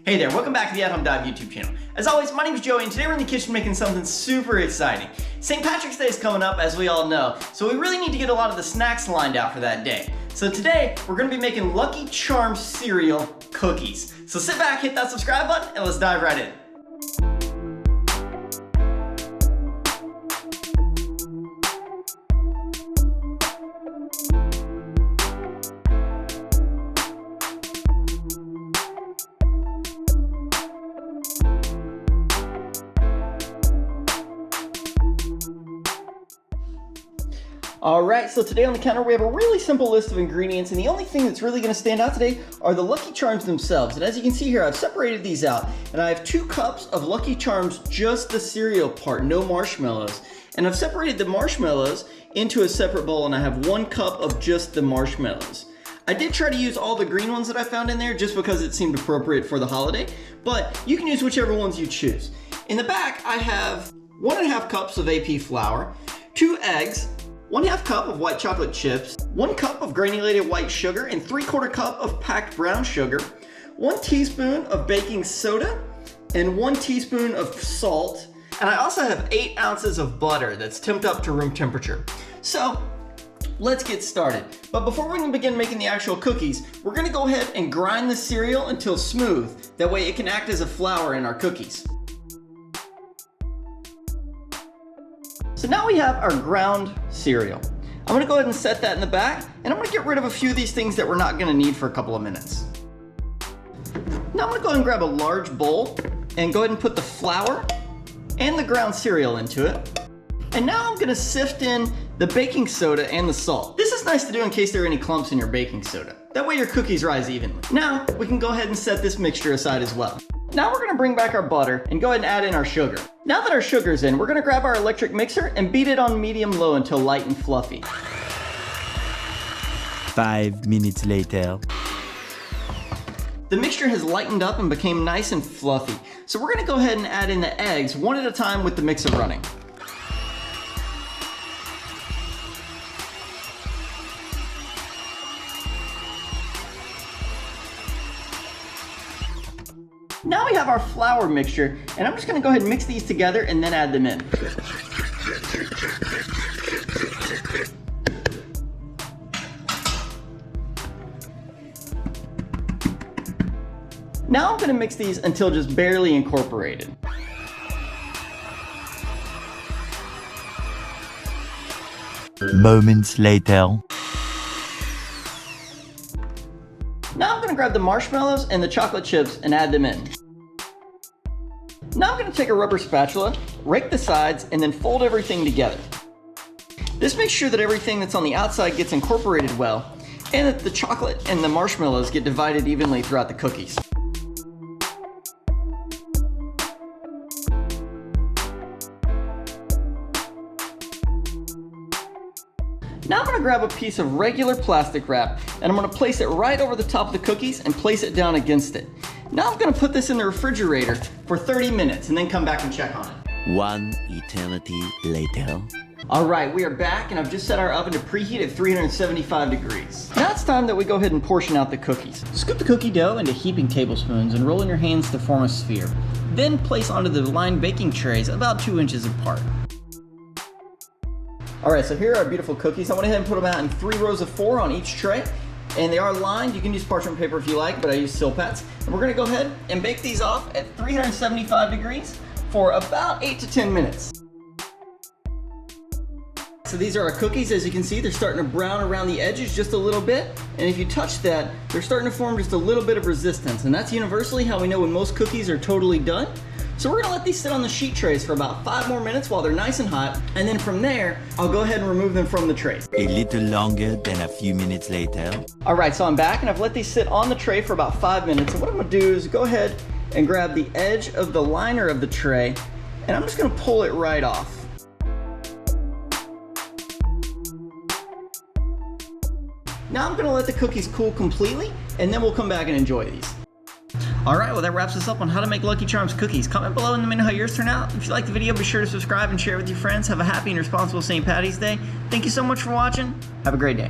Hey there, welcome back to the athomedive YouTube channel. As always, my name is Joey and today we're in the kitchen making something super exciting. St. Patrick's Day is coming up, as we all know, so we really need to get a lot of the snacks lined out for that day. So today, we're gonna be making Lucky Charms cereal cookies. So sit back, hit that subscribe button, and let's dive right in. Alright, so today on the counter we have a really simple list of ingredients, and the only thing that's really going to stand out today are the Lucky Charms themselves. And as you can see here, I've separated these out, and I have 2 cups of Lucky Charms, just the cereal part, no marshmallows. And I've separated the marshmallows into a separate bowl, and I have 1 cup of just the marshmallows. I did try to use all the green ones that I found in there just because it seemed appropriate for the holiday, but you can use whichever ones you choose. In the back, I have 1½ cups of AP flour, 2 eggs, 1/2 cup of white chocolate chips, 1 cup of granulated white sugar, and 3/4 cup of packed brown sugar, 1 teaspoon of baking soda, and 1 teaspoon of salt. And I also have 8 ounces of butter that's temped up to room temperature. So let's get started. But before we begin making the actual cookies, we're gonna go ahead and grind the cereal until smooth. That way it can act as a flour in our cookies. So now we have our ground cereal. I'm gonna go ahead and set that in the back, and I'm gonna get rid of a few of these things that we're not gonna need for a couple of minutes. Now I'm gonna go ahead and grab a large bowl and go ahead and put the flour and the ground cereal into it. And now I'm gonna sift in the baking soda and the salt. This is nice to do in case there are any clumps in your baking soda. That way your cookies rise evenly. Now we can go ahead and set this mixture aside as well. Now we're gonna bring back our butter and go ahead and add in our sugar. Now that our sugar's in, we're gonna grab our electric mixer and beat it on medium-low until light and fluffy. 5 minutes later. The mixture has lightened up and became nice and fluffy. So we're gonna go ahead and add in the eggs one at a time with the mixer running. Now we have our flour mixture, and I'm just gonna go ahead and mix these together and then add them in. Now I'm gonna mix these until just barely incorporated. Moments later. Now I'm gonna grab the marshmallows and the chocolate chips and add them in. Now I'm gonna take a rubber spatula, rake the sides, and then fold everything together. This makes sure that everything that's on the outside gets incorporated well, and that the chocolate and the marshmallows get divided evenly throughout the cookies. Now I'm gonna grab a piece of regular plastic wrap, and I'm gonna place it right over the top of the cookies and place it down against it. Now I'm gonna put this in the refrigerator for 30 minutes and then come back and check on it. 1 eternity later. All right, we are back, and I've just set our oven to preheat at 375 degrees. Now it's time that we go ahead and portion out the cookies. Scoop the cookie dough into heaping tablespoons and roll in your hands to form a sphere. Then place onto the lined baking trays about 2 inches apart. All right, so here are our beautiful cookies. I went ahead and put them out in 3 rows of 4 on each tray. And they are lined. You can use parchment paper if you like, but I use Silpats. And we're gonna go ahead and bake these off at 375 degrees for about 8 to 10 minutes. So these are our cookies. As you can see, they're starting to brown around the edges just a little bit. And if you touch that, they're starting to form just a little bit of resistance. And that's universally how we know when most cookies are totally done. So we're gonna let these sit on the sheet trays for about 5 more minutes while they're nice and hot. And then from there, I'll go ahead and remove them from the trays. A little longer than a few minutes later. All right, so I'm back and I've let these sit on the tray for about 5 minutes. And what I'm gonna do is go ahead and grab the edge of the liner of the tray, and I'm just gonna pull it right off. Now I'm gonna let the cookies cool completely, and then we'll come back and enjoy these. Alright, well that wraps us up on how to make Lucky Charms cookies. Comment below and let me know how yours turn out. If you like the video, be sure to subscribe and share it with your friends. Have a happy and responsible St. Patty's Day. Thank you so much for watching. Have a great day.